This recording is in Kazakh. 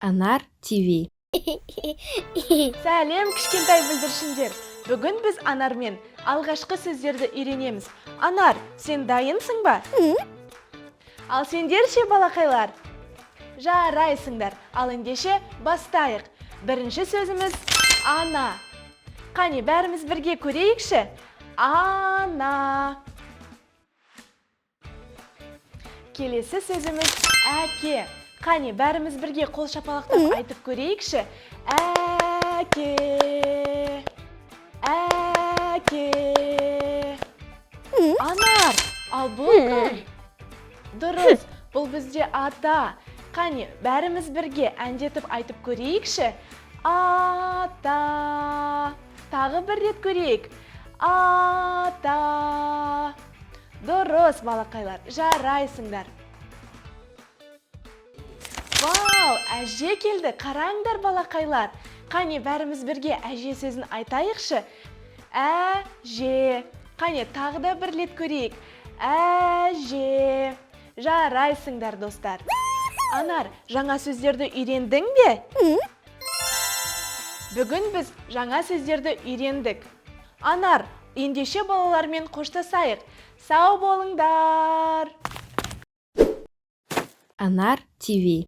Анар ТВ. Сәлем, кішкентай бүлдіршіндер. Бүгін біз Анармен алғашқы сөздерді үйренеміз. Анар, сен дайынсың ба? Ал сендер ше, балақайлар? Жарайсыңдар. Ал ендеше бастайық. Бірінші сөзіміз ана. Қане, бәріміз бірге көрейікші? Ана. Келесі сөзіміз әке. Қане, бәріміз бірге қол шапалақтап айтып көрейікші? Әке. Әке. Анар, ал бұл кім? Дұрыс, бұл бізде ата. Қане, бәріміз бірге әндетіп айтып көрейікші? Ата. Тағы бір рет көрейік. Ата. Дұрыс, балақайлар, жарайсыңдар. Вау, әже келді, қараңдар, балақайлар. Қане, бәріміз бірге әже сөзін айтайықшы? Әже. Қане, тағы да бір рет көрейік. Әже. Жарайсыңдар, достар. Анар, жаңа сөздерді үйрендің бе? Бүгін біз жаңа сөздерді үйрендік. Анар, ендеше балалармен қоштасайық. Сау болыңдар. Анар ТВ.